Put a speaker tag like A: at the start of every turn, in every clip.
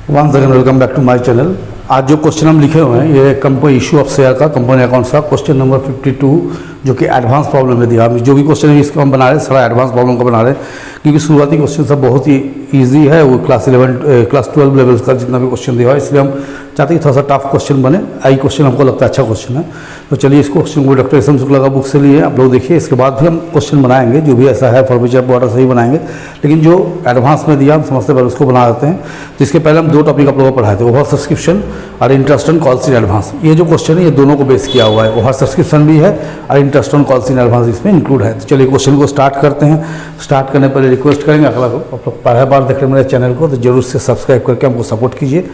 A: Once again welcome back to my channel. आज जो question हम लिखे हुए हैं ये कंपनी इशू ऑफ शेयर का कंपनी अकाउंट्स का क्वेश्चन नंबर 52 जो कि एडवांस प्रॉब्लम में दिया। जो भी क्वेश्चन है इसको हम बना रहे हैं सारा एडवांस प्रॉब्लम का बना रहे हैं, क्योंकि शुरुआती क्वेश्चन सब बहुत ही इजी है। वो क्लास 12 लेवल्स का जितना भी क्वेश्चन दिया है, इसलिए हम चाहते हैं थोड़ा सा टफ क्वेश्चन बने। आई क्वेश्चन हमको लगता है अच्छा क्वेश्चन है, तो चलिए इस क्वेश्चन को डॉक्टर एस.एम. शुक्ला का बुक से लिए आप लोग देखिए। इसके बाद भी हम क्वेश्चन बनाएंगे जो भी ऐसा है फॉर विच आप वाटर सही बनाएंगे, लेकिन जो एडवांस में दिया हम समझते पहले उसको बना देते हैं। तो इसके पहले हम दो टॉपिक आप लोगों को पढ़ाए थे, ओवर सब्सक्रिप्शन और interest on calls in advance. ये जो क्वेश्चन है ये दोनों को बेस किया हुआ है, ओवर सब्सक्रिप्शन भी है और interest on calls in advance इसमें इंक्लूड है। तो चलिए क्वेश्चन को स्टार्ट करते हैं। स्टार्ट करने पहले रिक्वेस्ट करेंगे अगला आप लोग पहली बार देख रहे हैं मेरे चैनल को तो जरूर से सब्सक्राइब करके हमको सपोर्ट कीजिए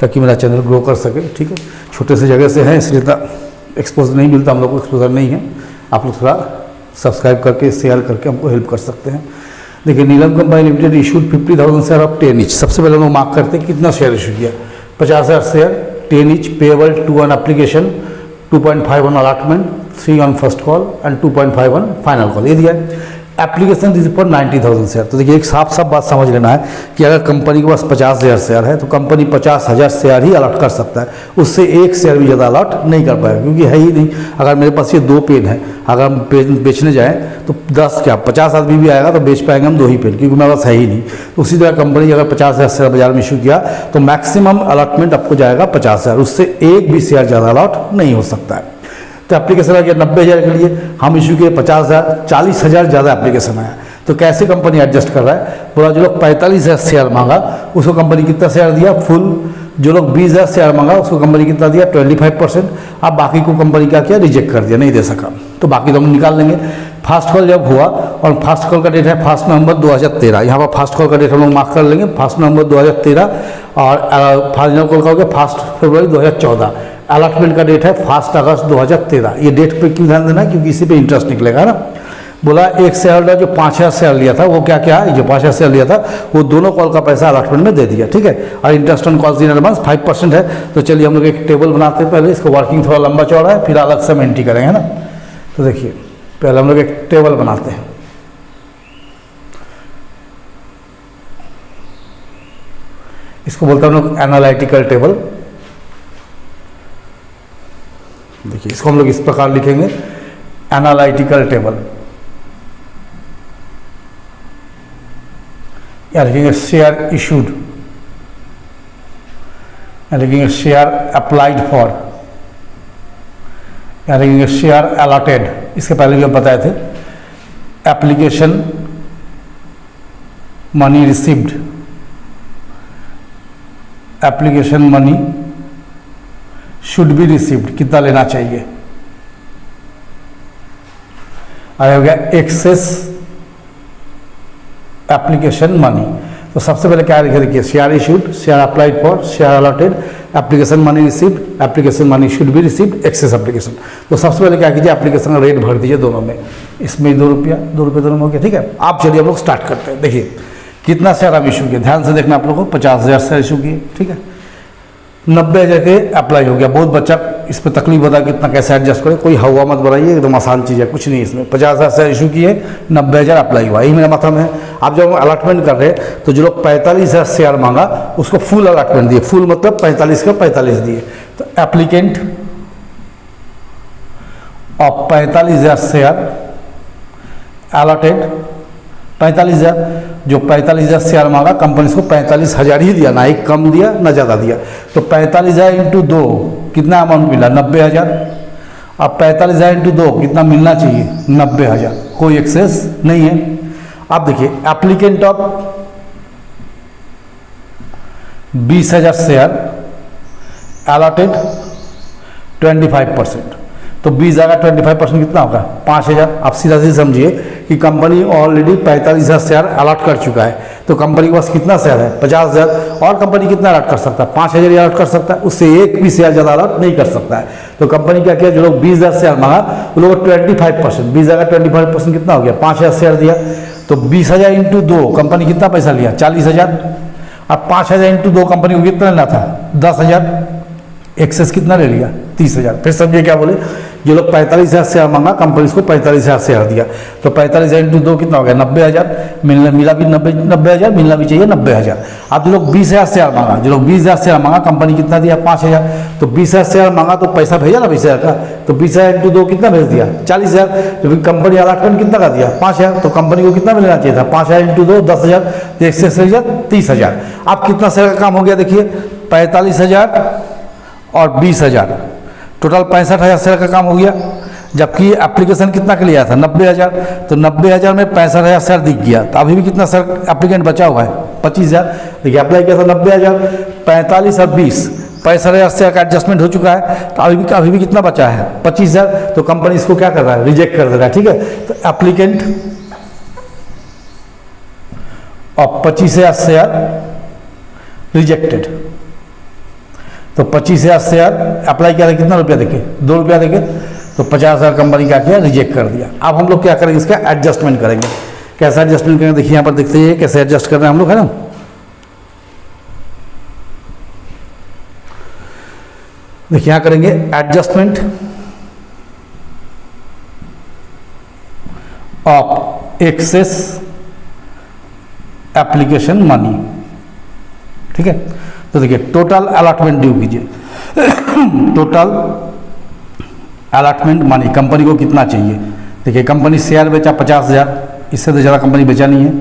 A: ताकि मेरा चैनल ग्रो कर सके। ठीक है, छोटे से जगह से है इसलिए इतना एक्सपोजर नहीं मिलता, हम लोग को एक्सपोजर नहीं है। आप लोग थोड़ा सब्सक्राइब करके शेयर करके हमको हेल्प कर सकते हैं। देखिए, Neelam company limited issued 50,000 share of 10 each. सबसे पहले हम लोग मार्क करते हैं कितना शेयर इशू किया। 50,000 share 10 each payable 2 on application, 2.5 on allotment, 3 on first call and 2.5 on final call. ये दिया है। Application this for 90,000 share. तो देखिए एक साफ बात समझ लेना है कि अगर कंपनी के पास 50,000 शेयर है तो कंपनी 50,000 शेयर ही अलॉट कर सकता है, उससे एक शेयर भी ज़्यादा अलॉट नहीं कर पाएगा, क्योंकि है ही नहीं। अगर मेरे पास ये 2 पेन है, अगर हम पेन बेचने जाएँ तो 50 आदमी भी आएगा तो बेच पाएंगे हम 2 ही पेन, क्योंकि मेरे पास है ही नहीं। तो उसी तरह कंपनी अगर 50,000 शेयर बाजार में इशू किया तो मैक्सिमम अलॉटमेंट आपको जाएगा 50,000, उससे एक भी शेयर ज़्यादा अलॉट नहीं हो सकता है। तो एप्लीकेशन आ गया 90,000 के लिए, हम इशू किए 50,000, 40,000 ज़्यादा एप्लीकेशन आया। तो कैसे कंपनी एडजस्ट कर रहा है, बोला जो लोग 45,000 शेयर मांगा उसको कंपनी कितना शेयर दिया फुल, जो लोग 20,000 शेयर मांगा उसको कंपनी कितना दिया 25%। अब बाकी को कंपनी क्या किया, रिजेक्ट कर दिया, नहीं दे सका। तो बाकी तो हम निकाल लेंगे। फास्ट कॉल जब हुआ और फास्ट कॉल का डेट है 1 नवंबर 2013, यहाँ पर फास्ट कॉल का डेट हम लोग मार्क कर लेंगे 1 नवंबर 2013 और फाइनल कॉल का हो गया 1 फरवरी 2014। अलॉटमेंट का डेट है 1 अगस्त 2013। ये डेट पे क्यों ध्यान देना, क्योंकि इसी पे इंटरेस्ट निकलेगा ना। बोला एक शेयर होल्डर जो 5,000 शेयर लिया था वो क्या जो 5,000 शेयर लिया था वो दोनों कॉल का पैसा अलॉटमेंट में दे दिया। ठीक है, और interest on calls in advance 5% है। तो चलिए हम लोग एक टेबल बनाते हैं पहले, इसको वर्किंग थोड़ा लंबा चौड़ा है, फिर अलग से हम एंट्री करेंगे ना। तो देखिए पहले हम लोग एक टेबल बनाते हैं। इसको बोलते हैं हम लोग एनालिटिकल टेबल। देखिए इसको हम लोग इस प्रकार लिखेंगे, एनालिटिकल टेबल। या लिखेंगे शेयर इशूड, या लिखेंगे शेयर अप्लाइड फॉर, या लिखेंगे शेयर अलॉटेड। इसके पहले भी हम बताए थे। Application money received, application money should be received, कितना लेना चाहिए। आया हो गया एक्सेस एप्लीकेशन मनी। तो सबसे पहले क्या लिखे, देखिए share issued, share applied for, share allotted, application money received, application money should be received, excess application. तो सबसे पहले क्या कीजिए, एप्लीकेशन का रेट भर दीजिए दोनों में, इसमें 2 रुपया दोनों में हो गया। ठीक है, आप चलिए हम लोग स्टार्ट करते हैं। देखिए कितना शेयर आप इशू किए, ध्यान से देखना आप लोगों को। 50,000 शेयर इशू किए। ठीक है, 90,000 के अप्लाई हो गया। बहुत बच्चा इस पर तकलीफ होता है कितना कैसे एडजस्ट करें, कोई हवा मत बनाइए, एकदम आसान चीज़ है, कुछ नहीं इसमें। 50,000 शेयर इशू किए, 90,000 अप्लाई हुआ, यही मेरा मतलब है। आप जब अलॉटमेंट कर रहे हैं तो जो लोग 45,000 शेयर मांगा उसको फुल अलॉटमेंट दिए, फुल मतलब 45 का 45 दिए। तो एप्लीकेंट ऑफ 45,000 शेयर अलॉटेड 45,000, जो 45,000 शेयर मांगा कंपनी को 45,000 ही दिया, ना एक कम दिया ना ज़्यादा दिया। तो 45,000 इंटू 2 कितना अमाउंट मिला, 90,000। अब 45,000 इंटू 2 कितना मिलना चाहिए, 90,000। कोई एक्सेस नहीं है। अब देखिए एप्लीकेंट ऑफ 20,000 शेयर अलॉटेड 25%। तो 20 जगह 25% कितना होगा, 5,000। आप सीधा सीधा समझिए कि कंपनी ऑलरेडी 45,000 शेयर अलॉट कर चुका है। तो कंपनी के पास कितना शेयर है, 50,000, और कंपनी कितना अलॉट कर सकता है, 5,000 ही अलॉट कर सकता है, उससे एक भी शेयर ज़्यादा अलॉट नहीं कर सकता है। तो कंपनी क्या किया, जो लोग 20,000 शेयर मांगा वो लोग 25%, 20 जगह 25% कितना हो गया, 5,000 शेयर दिया। तो 20,000 इंटू 2 कंपनी कितना पैसा लिया, 40,000। अब 5,000 इंटू 2 कंपनी को कितना लेना था, 10,000। एक्सेस कितना ले लिया, 30,000। फिर समझिए क्या बोले जो लोग 45,000 शेयर मांगा, कंपनी इसको 45,000 शेयर दिया, तो 45,000 इंटू 2 कितना हो गया 90,000, मिला भी 90,000, मिलना भी चाहिए 90,000। अब जो लोग 20,000 शेयर मांगा, जो लोग 20,000 शेयर मांगा, कंपनी कितना दिया 5,000, तो 20,000 शेयर मांगा तो पैसा भेजा ना 20,000 का, तो 20,000 इंटू 2 कितना भेज दिया 40,000, लेकिन कंपनी अलॉटमेंट कितना का दिया 5,000, तो कंपनी को कितना मिलना चाहिए था 5,000 इंटू 2 10,000, तो 30,000। अब कितना शेयर का काम हो गया देखिए 45,000 और 20,000, टोटल 65,000 शेयर का काम हो गया। जबकि एप्लीकेशन कितना के लिए आया था 90,000, तो 90,000 में 65,000 शेयर दिख गया, तो अभी भी कितना शेयर एप्लीकेंट बचा हुआ है 25,000। देखिए अप्लाई किया था 90,000, 45 और 20, 65,000 शेयर का एडजस्टमेंट हो चुका है, तो अभी भी कितना बचा है 25,000, तो कंपनी इसको क्या कर रहा है रिजेक्ट कर दे रहा है। ठीक है, तो एप्लीकेंट और 25,000 शेयर रिजेक्टेड, तो 25,000 शेयर अप्लाई किया था कितना रुपया देके 2 रुपया देके, तो 50,000 कंपनी क्या किया रिजेक्ट कर दिया। अब हम लोग क्या करेंगे इसका एडजस्टमेंट करेंगे। कैसा एडजस्टमेंट करेंगे देखिए यहाँ पर देखते हैं कैसे एडजस्ट कर रहे हैं हम लोग, है ना। देखिए यहाँ करेंगे adjustment of excess application money. ठीक है, तो देखिए टोटल अलॉटमेंट ड्यू कीजिए टोटल अलॉटमेंट मनी कंपनी को कितना चाहिए। देखिए कंपनी शेयर बेचा 50,000, इससे तो ज़्यादा कंपनी बेचा नहीं है,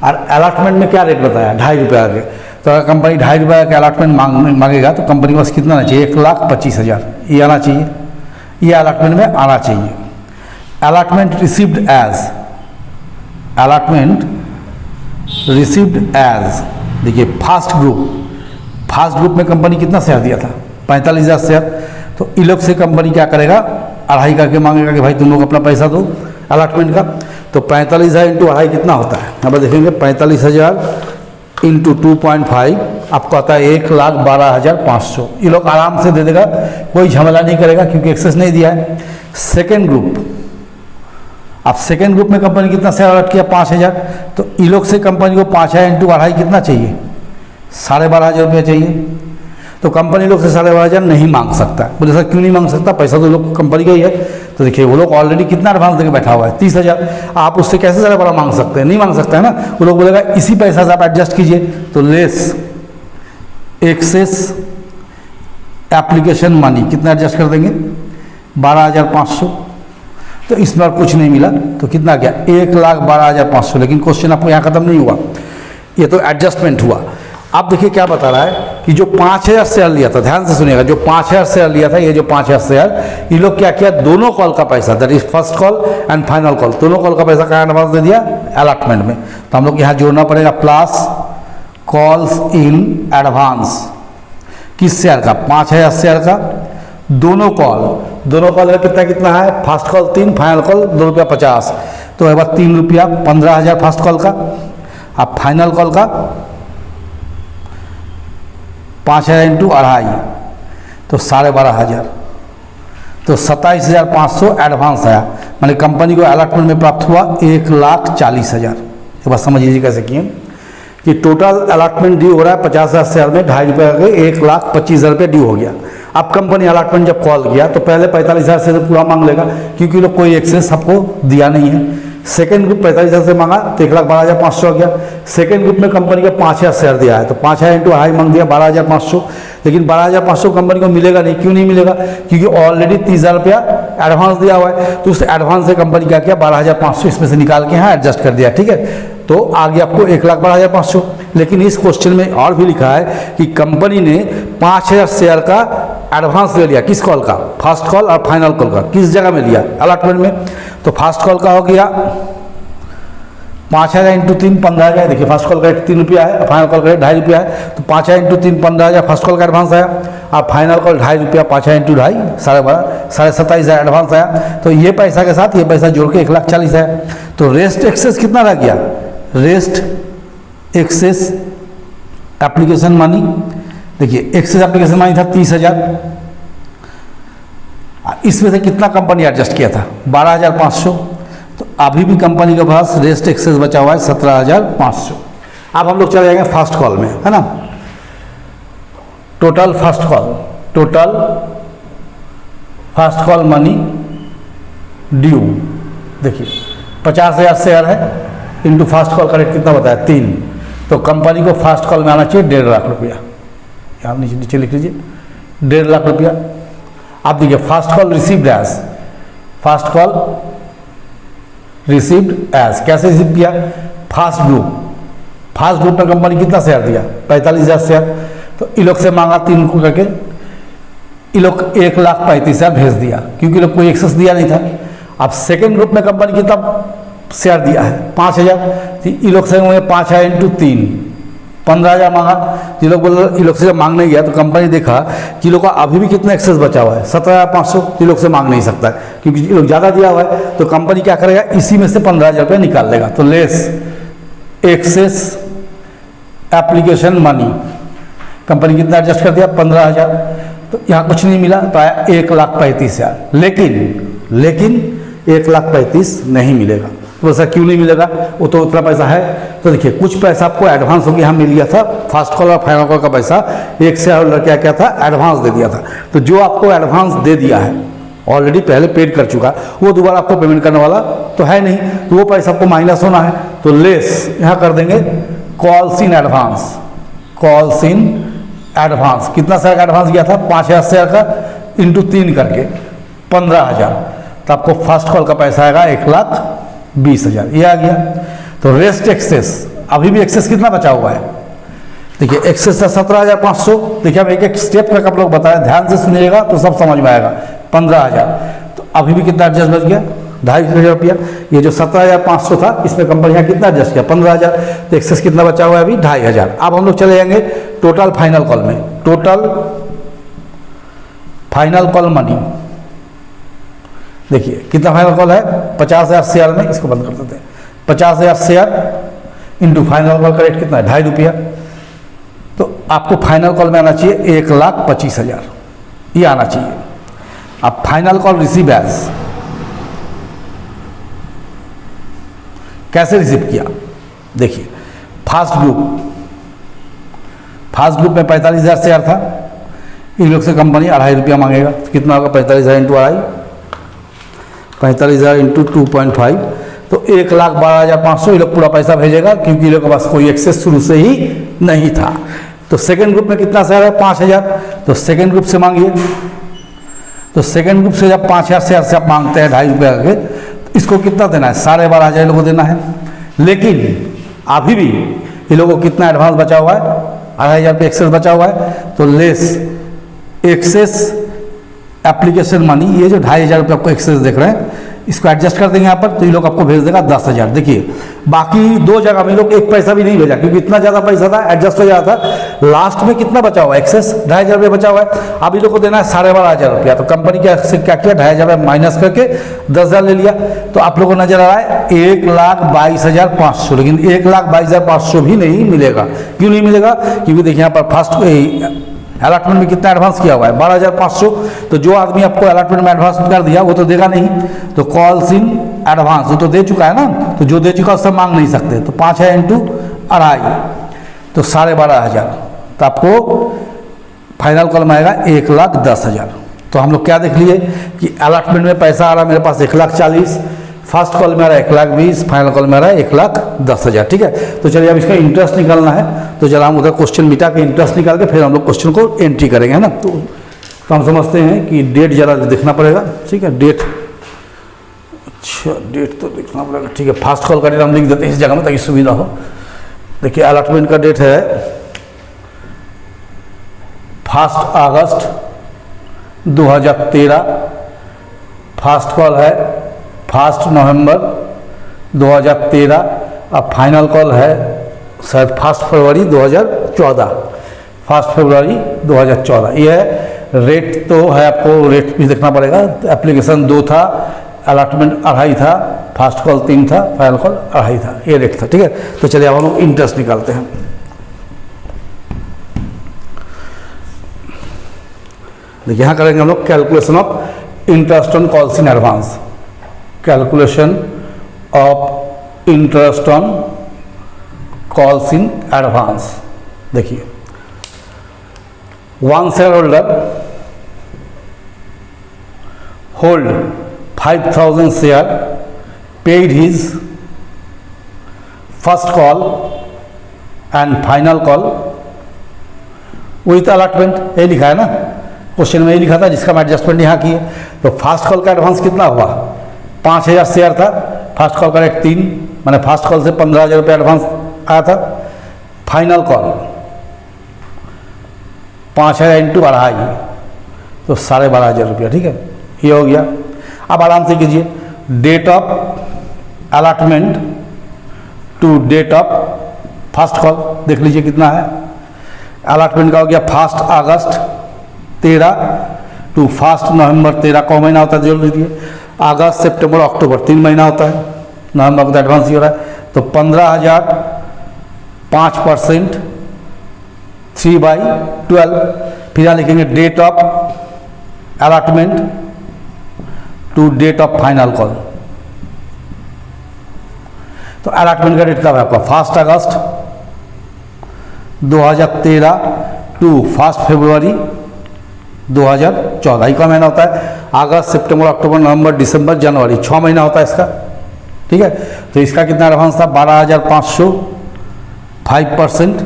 A: और अलॉटमेंट में क्या रेट बताया 2.5 रुपये आगे, तो अगर कंपनी 2.5 रुपये का अलॉटमेंट मांगेगा तो कंपनी के पास कितना आना चाहिए 1,25,000, ये आना चाहिए, ये अलॉटमेंट में आना चाहिए। Allotment received as, allotment received as, देखिए फर्स्ट ग्रुप में कंपनी कितना शेयर दिया था 45,000 शेयर, तो ई लोग से कंपनी क्या करेगा 2.5 करके मांगेगा कि भाई तुम लोग अपना पैसा दो अलॉटमेंट का, तो 45,000 इंटू 2.5 कितना होता है, अब देखेंगे 45,000 इंटू 2.5 आपको आता है 1,12,500। ये लोग आराम से दे देगा, कोई झमेला नहीं करेगा क्योंकि एक्सेस नहीं दिया है। सेकेंड ग्रुप, अब सेकेंड ग्रुप में कंपनी कितना शेयर अलॉट किया 5,000, तो ई लोग से कंपनी को 5,000 इंटू 2.5 कितना चाहिए 12,500 रुपया चाहिए, तो कंपनी लोग से 12,500 नहीं मांग सकता। बोले सर क्यों नहीं मांग सकता, पैसा तो लोग कंपनी का ही है, तो देखिए वो लोग ऑलरेडी कितना एडवांस देके बैठा हुआ है 30,000, आप उससे कैसे 12,500 मांग सकते हैं, नहीं मांग सकता है ना। वो लोग बोलेगा इसी पैसा से आप एडजस्ट कीजिए, तो लेस एक्सेस एप्लीकेशन मनी कितना एडजस्ट कर देंगे 12,500, तो इसमें कुछ नहीं मिला, तो कितना गया 1,12,500। लेकिन क्वेश्चन आपको यहाँ खत्म नहीं हुआ, ये तो एडजस्टमेंट हुआ। अब देखिए क्या बता रहा है कि जो 5,000 शेयर लिया था, ध्यान से सुनिएगा, जो 5,000 शेयर लिया था, ये जो 5,000 शेयर, ये लोग क्या किया दोनों कॉल का पैसा, that is first call and final call, दोनों कॉल का पैसा कहाँ एडवांस दे दिया अलॉटमेंट में। तो हम लोग यहाँ जोड़ना पड़ेगा प्लस कॉल्स इन एडवांस, किस शेयर का 5,000 शेयर का, दोनों कॉल में कितना है, फर्स्ट कॉल 3, फाइनल कॉल 2 रुपया 50, तो एक बार 3 रुपया 15,000 फर्स्ट कॉल का, अब फाइनल कॉल का 5,000 इंटू 2.5, तो 12,500, तो 27,500 एडवांस आया, माने कंपनी को अलॉटमेंट में प्राप्त हुआ 1,40,000। ये बात समझ लीजिए कैसे किए कि टोटल अलॉटमेंट ड्यू हो रहा है 50,000 शेयर में 2.5 रुपये के 1,25,000 रुपये ड्यू हो गया। अब कंपनी अलॉटमेंट जब कॉल किया तो पहले 45,000 से पूरा मांग लेगा क्योंकि लोग कोई एक्सेस आपको दिया नहीं है। सेकेंड ग्रुप 45,000 से मांगा तो 1,12,500 हो गया। सेकेंड ग्रुप में कंपनी का 5,000 शेयर दिया है तो 5,000 इंटू 2.5 मांग दिया 12,500, लेकिन 12,500 कंपनी को मिलेगा नहीं। क्यों नहीं मिलेगा? क्योंकि ऑलरेडी 30,000 रुपया एडवांस दिया हुआ है, तो उस एडवांस से कंपनी क्या किया 12,500 इसमें से निकाल के यहाँ एडजस्ट कर दिया। ठीक है, तो आ गया आपको 1,12,500। लेकिन इस क्वेश्चन में और भी लिखा है कि कंपनी ने 5,000 शेयर का एडवांस ले लिया। किस कॉल का? फर्स्ट कॉल और फाइनल कॉल का। किस जगह में लिया? अलॉटमेंट में। तो फर्स्ट कॉल का हो गया 5,000 इंटू 3 15,000। देखिए फर्स्ट कॉल का रेट 3 रुपया है, फाइनल कॉल का रेट 2.5 रुपया है, तो 5,000 इंटू 3 15,000 फर्स्ट कॉल का एडवांस आया। और फाइनल कॉल 2.5 रुपया, 5,000 इंटू 2.5 12,500 27,000 एडवांस आया। तो ये पैसा के साथ ये पैसा जोड़ के 1,40,000 है। तो रेस्ट एक्सेस कितना रह गया? रेस्ट एक्सेस एप्लीकेशन मनी, देखिए एक्सेस एप्लीकेशन मनी था 30,000, इसमें से कितना कंपनी एडजस्ट किया था 12,500। तो अभी भी कंपनी के पास रेस्ट एक्सेस बचा हुआ है 17,500। अब हम लोग चले जाएंगे फर्स्ट कॉल में, है ना। Total first call, total fast call money due. देखिए 50,000 शेयर है इंटू फास्ट कॉल का रेट कितना बताया 3, तो कंपनी को फास्ट कॉल में आना चाहिए 1.5 लाख रुपया। यहाँ नीचे नीचे लिख लीजिए 1.5 लाख रुपया। आप देखिए fast call received as, fast call received as कैसे रिसीव किया, फास्ट ग्रुप में कंपनी कितना शेयर दिया 45,000 शेयर, तो इन लोग से मांगा 3 को करके, इन लोग 1,35,000 भेज दिया क्योंकि लोग कोई एक्सेस दिया नहीं था। अब सेकेंड ग्रुप में कंपनी कितना शेयर दिया है 5,000, तो इन लोग से 5,000 इंटू 3 15,000 मांगा। ये लोग बोले, ये लोग से जब मांगने गया तो कंपनी देखा कि लोग का अभी भी कितना एक्सेस बचा हुआ है 17,500, ये लोग से मांग नहीं सकता है क्योंकि ये लोग ज़्यादा दिया हुआ है। तो कंपनी क्या करेगा, इसी में से 15,000 रुपये निकाल लेगा। तो less excess application money, company कितना एडजस्ट कर दिया 15,000, तो यहाँ कुछ नहीं मिला तो आया 1,35,000। लेकिन 1,35,000 नहीं मिलेगा। तो ऐसा क्यों नहीं मिलेगा, वो तो उतना पैसा है। तो देखिए कुछ पैसा आपको एडवांस हो गया, यहाँ मिल गया था फास्ट कॉल और फाइनल कॉल का पैसा, एक शेयर होल्डर क्या था एडवांस दे दिया था। तो जो आपको एडवांस दे दिया है ऑलरेडी पहले पेड कर चुका, वो दोबारा आपको पेमेंट करने वाला तो है नहीं, तो वो पैसा आपको माइनस होना है। तो लेस यहाँ कर देंगे calls in advance, calls in advance. कितना शेयर का एडवांस गया था 5,000 शेयर का इंटू 3 करके 15,000, तो आपको फास्ट कॉल का पैसा आएगा 1,20,000, ये आ गया। तो रेस्ट एक्सेस, अभी भी एक्सेस कितना बचा हुआ है, देखिए एक्सेस था 17,500। देखिए अब एक एक स्टेप का आप लोग बताया, ध्यान से सुनिएगा तो सब समझ में आएगा। 15,000, तो अभी भी कितना एडजस्ट बच गया 2,500 रुपया। ये जो 17,500 था इसमें कंपनी यहाँ कितना एडजस्ट किया 15,000, तो एक्सेस कितना बचा हुआ है अभी 2,500। अब हम लोग चले जाएंगे टोटल फाइनल कॉल में। टोटल फाइनल कॉल मनी देखिए कितना फाइनल कॉल है 50,000 शेयर में, इसको बंद कर देते हैं। 50,000 शेयर इंटू फाइनल कॉल का रेट कितना है 2.5 रुपया, तो आपको फाइनल कॉल में आना चाहिए 1,25,000, ये आना चाहिए। अब फाइनल कॉल रिसीव एज कैसे रिसीव किया, देखिए फास्ट ग्रुप में 45,000 शेयर था, इन लोग से कंपनी 2.5 रुपया मांगेगा, तो कितना होगा 45,000 इंटू 2.5, 45,000 इंटू 2.5, तो 1,12,500 ये लोग पूरा पैसा भेजेगा क्योंकि ये लोग के पास कोई एक्सेस शुरू से ही नहीं था। तो सेकेंड ग्रुप में कितना शेयर है 5,000, तो सेकेंड ग्रुप से मांगिए। तो सेकेंड ग्रुप से जब 5,000 शेयर से आप मांगते हैं 2.5 रुपया करके, तो इसको कितना देना है 12,500 लोगों को देना है। लेकिन अभी भी ये लोगों को कितना एडवांस बचा हुआ है 2,500 रुपये एक्सेस बचा हुआ है, तो लेस एक्सेस एप्लीकेशन मनी, ये जो 2,500 रुपये आपको एक्सेस देख रहे हैं इसको एडजस्ट कर देंगे यहाँ पर, तो ये लोग आपको भेज देगा 10,000। देखिए बाकी 2 जगह में लोग एक पैसा भी नहीं भेजा क्योंकि इतना ज़्यादा पैसा था एडजस्ट हो जाता था। लास्ट में कितना बचा हुआ है एक्सेस 2,500 रुपये बचा हुआ है। अब ये लोग को देना है 12,500 रुपया, तो कंपनी क्या किया 2,500 माइनस करके 10,000 ले लिया। तो आप लोगों को नजर आ रहा है 1,22,500, लेकिन 1,22,500 भी नहीं मिलेगा। क्यों नहीं मिलेगा, क्योंकि देखिए यहाँ पर फर्स्ट अलॉटमेंट में कितना एडवांस किया हुआ है 12,500, तो जो आदमी आपको अलॉटमेंट में एडवांस कर दिया वो तो देगा नहीं। तो कॉल्स इन एडवांस वो तो दे चुका है ना, तो जो दे चुका उससे मांग नहीं सकते। तो 5,000 इंटू 2.5, तो 12,500, तो आपको फाइनल कॉल में आएगा 1,10,000। तो हम लोग क्या देख लिए कि अलॉटमेंट में पैसा आ रहा है मेरे पास 1,40,000, फर्स्ट कॉल में आ रहा है 1,20,000, फाइनल कॉल में आ रहा है 1,10,000। ठीक है, तो चलिए अब इसका इंटरेस्ट निकालना है, तो चलो हम उधर क्वेश्चन मिटा के इंटरेस्ट निकाल के फिर हम लोग क्वेश्चन को एंट्री करेंगे, है ना। तो हम समझते हैं कि डेट ज़रा देखना पड़ेगा। ठीक है, डेट, अच्छा डेट तो देखना पड़ेगा। ठीक है, फास्ट कॉल का डेट हम लिख देते हैं इस जगह में ताकि सुविधा हो। देखिए अलॉटमेंट का डेट है 1 अगस्त 2013, फास्ट कॉल है 1 नवंबर 2013, अब फाइनल कॉल है शायद 1 फरवरी 2014, 1 फरवरी 2014। ये है रेट, तो है आपको रेट भी देखना पड़ेगा। एप्लीकेशन 2 था, अलॉटमेंट 2.5 था, फास्ट कॉल 3 था, फाइनल कॉल 2.5 था, ये रेट था। ठीक है, तो चलिए अब हम लोग इंटरेस्ट निकालते हैं। देखिए यहाँ करेंगे हम लोग calculation of interest on calls in advance, calculation of interest on calls in advance. देखिए 1 share holder hold 5,000 share, paid his first call and final call with allotment, ये लिखा है ना क्वेश्चन में, ये लिखा था जिसका मैं एडजस्टमेंट यहाँ की है। तो फास्ट कॉल का एडवांस कितना हुआ, 5,000 शेयर था, फास्ट कॉल का रेट 3, मैंने फास्ट कॉल से 15,000 रुपये एडवांस आया था। फाइनल कॉल 5,000 इंटू 2.5 तो 12,500 रुपया, ठीक है, ये हो गया। अब आराम से कीजिए, date of allotment to date of first call देख लीजिए कितना है। अलॉटमेंट का हो गया 1 अगस्त 13 टू 1 नवंबर 13, कौ महीना होता है जोड़ लीजिए, अगस्त सितंबर अक्टूबर 3 महीना होता है, नवंबर को तो एडवांस ही हो रहा है। तो 15,000 5% 3/12, फिर यहाँ लिखेंगे date of allotment to date of final call. तो अलॉटमेंट का डेट कब है आपका, 1 अगस्त 2013 टू 1 फरवरी 2014, का महीना होता है। अगस्त सितंबर अक्टूबर नवंबर दिसंबर जनवरी 6 महीना होता है इसका, ठीक है। तो इसका कितना एडवांस था, 12,500, 5%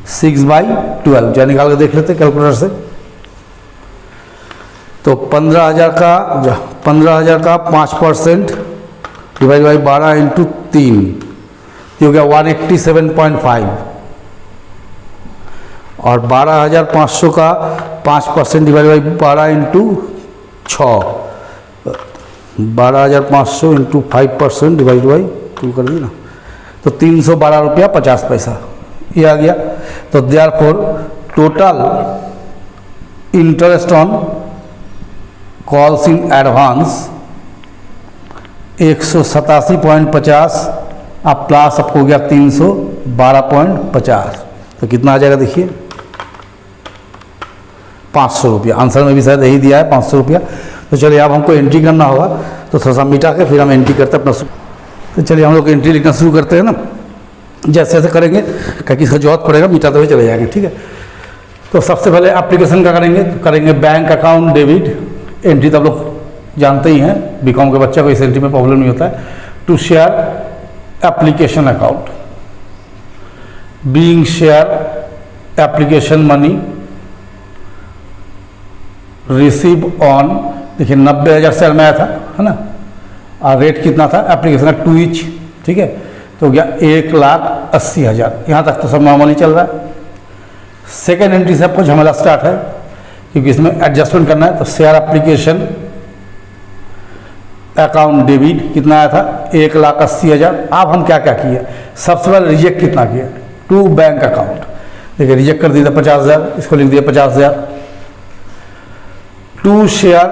A: 6/12, जो निकाल के देख लेते कैलकुलेटर से। तो 15,000 का 5% डिवाइड बाई 12 इंटू 3, ये हो गया 187.5, और 12,500 का 5% divide by 12 into 6, 12,500 into 5% divide by 2 कर दिया ना, तो 312 रुपया 50 पैसा ये आ गया। तो therefore total interest on calls in advance 187.50, अब प्लस आपको हो गया 312.50, तो कितना आ जाएगा देखिए, 500 रुपया। आंसर में भी शायद यही दिया है 500 रुपया। तो चलिए अब हमको एंट्री करना होगा, तो थोड़ा सा मिटा के फिर हम एंट्री करते हैं अपना। तो चलिए हम लोग एंट्री लिखना शुरू करते हैं ना, जैसे जैसे करेंगे क्योंकि इसका जरूरत पड़ेगा, मिटाते हुए चले जाएंगे, ठीक है। तो सबसे पहले एप्लीकेशन का करेंगे बैंक अकाउंट डेबिट। एंट्री तो आप लोग जानते ही हैं, बीकॉम के बच्चे को इस एंट्री में प्रॉब्लम नहीं होता है। To share application account, being share application money receive on, देखिए 90,000 शेयर में आया था, है ना, और रेट कितना था एप्लीकेशन का 2 ईच, ठीक है। तो हो गया 1,80,000, यहाँ तक तो सब नॉर्मली चल रहा है। सेकेंड एंट्री से आपको झमेला स्टार्ट है, क्योंकि इसमें एडजस्टमेंट करना है। तो शेयर एप्लीकेशन अकाउंट डेबिट कितना आया था, 1,80,000। अब हम क्या क्या किए, सबसे पहले रिजेक्ट कितना किया, टू बैंक अकाउंट, देखिए रिजेक्ट कर दिया 50,000, इसको लिख दिया 50,000। To share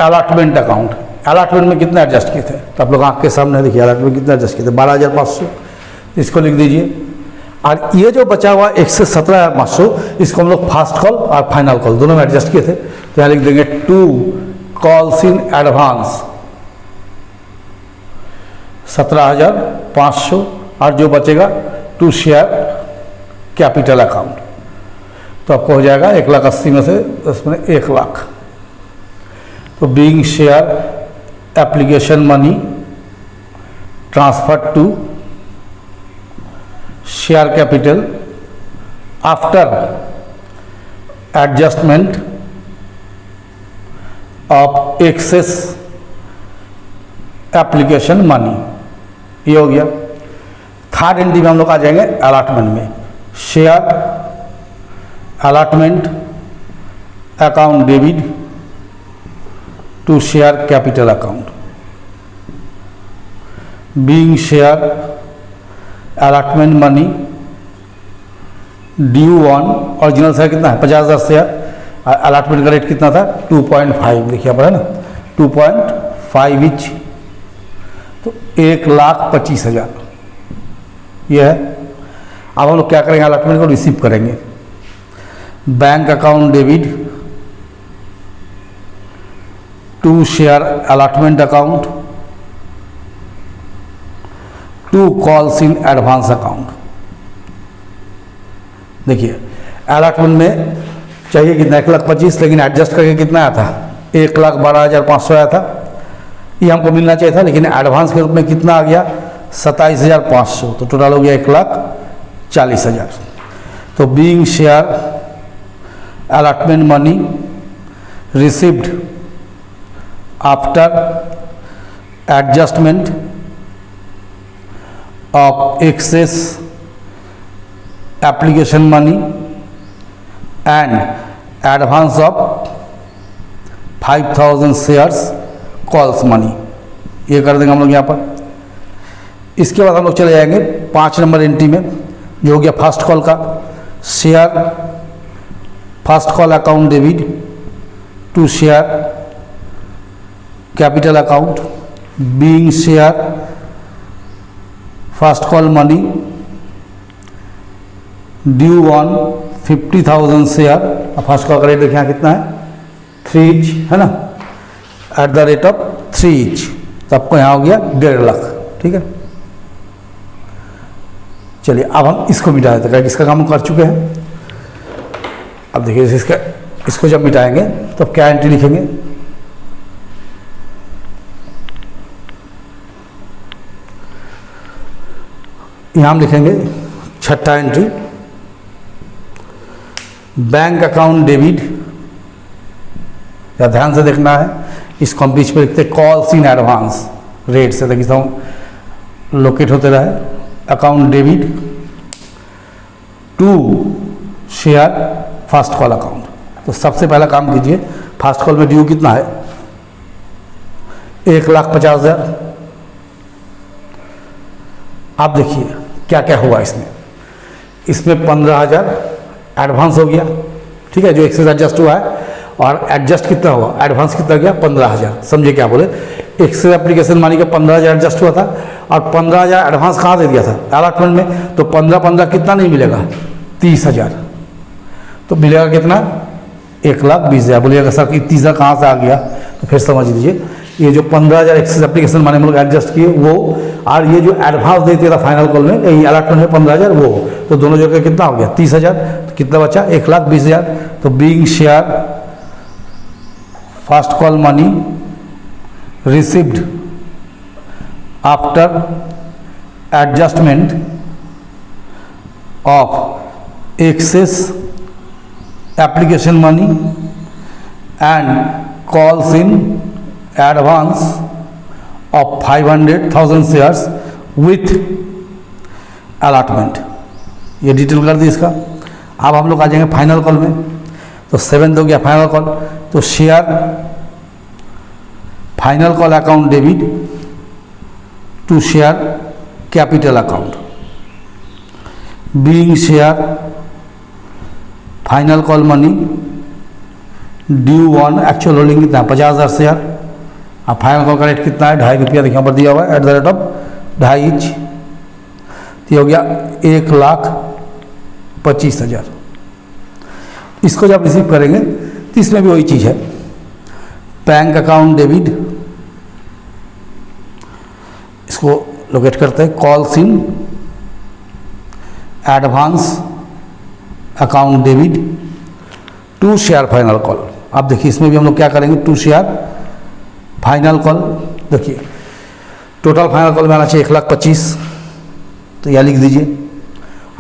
A: allotment account, allotment में कितना एडजस्ट किए थे, तो आप लोग आँख के सामने देखिए अलॉटमेंट कितना एडजस्ट किए थे, 12,500, इसको लिख दीजिए। और ये जो बचा हुआ 117,500, इसको हम लोग फास्ट कॉल और फाइनल कॉल दोनों में एडजस्ट किए थे, तो यहाँ लिख देंगे टू कॉल्स इन एडवांस 17,500, और जो बचेगा टू शेयर कैपिटल अकाउंट, तो आपको हो जाएगा 1,80,000 में से उसमें 1,00,000। तो being share application money transfer to share capital after adjustment of excess application money, ये हो गया। थर्ड एंट्री में हम लोग आ जाएंगे अलॉटमेंट में, share allotment account debit to share capital account, being share allotment money due on, original share कितना है 50,000 शेयर, अलॉटमेंट का रेट कितना था 2.5, देखिए पर है ना 2.5 ईच, तो 1,25,000 ये है। अब हम लोग क्या करेंगे, अलॉटमेंट को रिसीव करेंगे। Bank account debit to share allotment account to calls in advance account, देखिए अलॉटमेंट में चाहिए कितना 1,25,000, लेकिन एडजस्ट करके कितना आया था 1,12,500 आया था, ये हमको मिलना चाहिए था, लेकिन एडवांस के रूप में कितना आ गया 27,500, तो टोटल हो गया 1,40,000। तो being share allotment money received after adjustment of excess application money and advance of 5,000 shares calls money, ये कर देंगे हम लोग यहाँ पर। इसके बाद हम लोग चले जाएंगे 5 नंबर एंट्री में, जो हो गया फर्स्ट कॉल का। Share first call account debit to share capital account, being share first call money due on 50,000 share. First call का रेट देखिए यहाँ कितना है 3 each, है ना, at the rate of 3 each, तो आपको यहाँ हो गया 1.5 लाख। ठीक है, चलिए अब हम इसको मिटा देते हैं, इसका काम हम कर चुके हैं। अब देखिए इसको जब मिटाएंगे तो अब क्या एंट्री लिखेंगे, यहाँ हम लिखेंगे छठा एंट्री, बैंक अकाउंट डेबिट। या ध्यान से देखना है, इसको हम बीच में लिखते हैं कॉल्स इन एडवांस रेट से, देखिए हम लोकेट होते रहे। Account debit to share first call account. तो सबसे पहला काम कीजिए, फर्स्ट कॉल में ड्यू कितना है 1,50,000। आप देखिए क्या क्या हुआ इसमें 15,000 एडवांस हो गया, ठीक है, जो एक्सेस एडजस्ट हुआ है, और एडजस्ट कितना हुआ, एडवांस कितना गया 15,000। समझे क्या बोले, एक्सेस एप्लीकेशन मानी का 15,000 एडजस्ट हुआ था और 15,000 एडवांस कहाँ दे दिया था अलॉटमेंट में, तो 15 कितना नहीं मिलेगा 30,000, तो मिलेगा कितना 1,20,000। बोलिएगा सर कि 30,000 कहाँ से आ गया, तो फिर समझ लीजिए ये जो 15,000 एक्सेस एप्लीकेशन माने हम लोग एडजस्ट किए वो, और ये जो एडवांस दे दिया था फाइनल कॉल में ये अलॉटमेंट में 15,000 वो, तो दोनों जोड़ के कितना हो गया 30,000। तो कितना बचा 1,20,000। तो being share first call money received after adjustment of excess application money and calls in advance of 500,000 shares with allotment, ये डिटेल कर दी इसका। अब हम लोग आ जाएंगे फाइनल कॉल में, तो 7 हो गया फाइनल कॉल। तो share final call account debit to share capital account, being share final call money due on actual holding कितना 50,000 शेयर। अब फाइनल कॉल का रेट कितना है 2.5 रुपया, देखिए पर दिया हुआ है eight the rate of 2.5 each, तो हो गया 1,25,000। इसको जब रिसीव करेंगे तो इसमें भी वही चीज़ है, बैंक अकाउंट डेबिट, इसको लोकेट करते हैं calls in advance account debit to share final call. अब देखिए इसमें भी हम लोग क्या करेंगे, टू शेयर फाइनल कॉल। देखिए टोटल फाइनल कॉल में आना चाहिए 1,25,000, तो यह लिख दीजिए।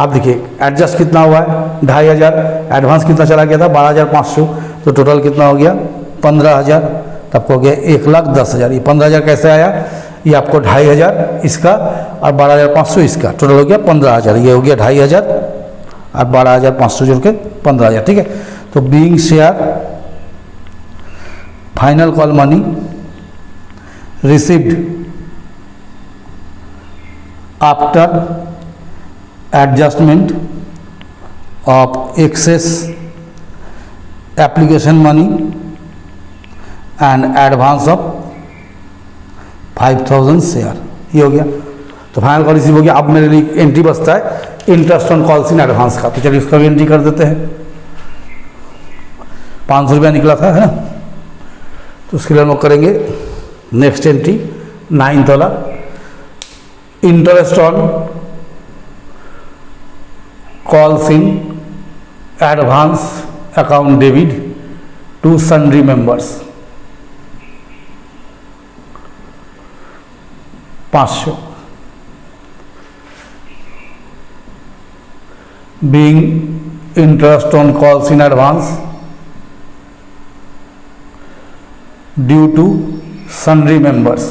A: आप देखिए एडजस्ट कितना हुआ है 2,500, एडवांस कितना चला गया था 12,500, तो टोटल कितना हो गया 15,000, तब हो गया 1,10,000। ये 15,000 कैसे आया, ये आपको 2,500 इसका और 12,500 इसका, टोटल हो गया 15,000। ये हो गया 2,500 और 12,500 जोड़ के 15,000, ठीक है। तो being share final call money received after adjustment of excess application money and advance of 5,000 share, ये हो गया। तो फाइनल कॉल रिसीव हो गया। अब मेरे लिए एंट्री बचता है interest on calls in advance का, तो चलिए इसका भी एंट्री कर देते हैं। 500 रुपया निकला था, है ना, तो उसके लिए हम लोग करेंगे नेक्स्ट एंट्री 9th वाला, interest on calls in advance account debit to sundry members. 500। being interest on calls in advance due to sundry members।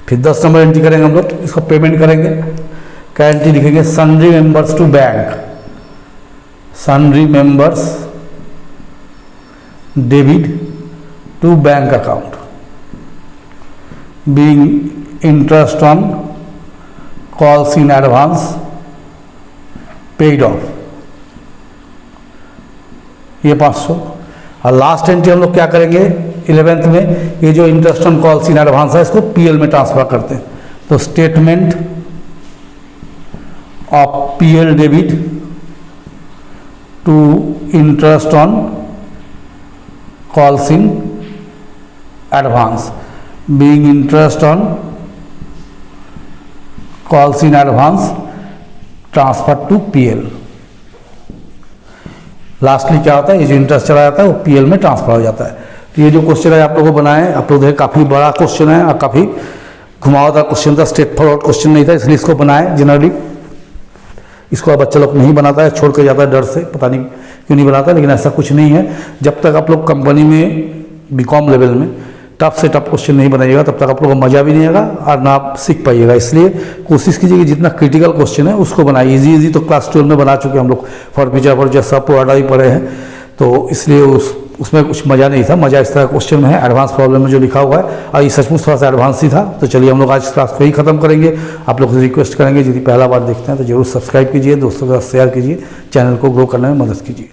A: फिर 10 नंबर एंट्री करेंगे हम लोग, इसको पेमेंट करेंगे। क्या एंट्री लिखेंगे? Sundry members to bank, sundry members debit to bank account, being interest on calls in advance paid off, ये 500। और लास्ट एंट्री हम लोग क्या करेंगे 11th में, ये जो interest on calls in advance है इसको पीएल में ट्रांसफर करते हैं। तो statement of PL debit to interest on calls in advance, being interest on calls in advance transfer to PL. Lastly क्या होता है, ये जो इंटरेस्ट चला जाता है वो पीएल में ट्रांसफर हो जाता है। तो ये जो क्वेश्चन है आप लोगों को बनाए, आप लोग देखें काफ़ी बड़ा क्वेश्चन है और काफ़ी घुमावदार क्वेश्चन था, स्ट्रेट फॉरवर्ड क्वेश्चन नहीं था, इसलिए इसको बनाए। जनरली इसको अब बच्चा लोग नहीं बनाता है, छोड़ कर जाता है डर से, पता नहीं क्यों नहीं बनाता, लेकिन ऐसा कुछ नहीं है। जब तक आप लोग कंपनी में बीकॉम लेवल में टफ से टफ क्वेश्चन नहीं बनाइएगा तब तक आप लोगों को मज़ा भी नहीं आएगा और ना आप सीख पाइएगा। इसलिए कोशिश कीजिए कि जितना क्रिटिकल क्वेश्चन है उसको बनाइए। इजी तो क्लास 12 में बना चुके हम लोग, फॉर फ्यूचर फॉर जैसा पढ़ा ही पढ़े हैं, तो इसलिए उसमें कुछ मज़ा नहीं था। मज़ा इस तरह क्वेश्चन में है, एडवांस प्रॉब्लम में जो लिखा हुआ है, और ये सचमुच थोड़ा सा एडवांस ही था। तो चलिए हम लोग आज क्लास को ही खत्म करेंगे। आप लोग से रिक्वेस्ट करेंगे यदि पहला बार देखते हैं तो जरूर सब्सक्राइब कीजिए, दोस्तों के साथ शेयर कीजिए, चैनल को ग्रो करने में मदद कीजिए।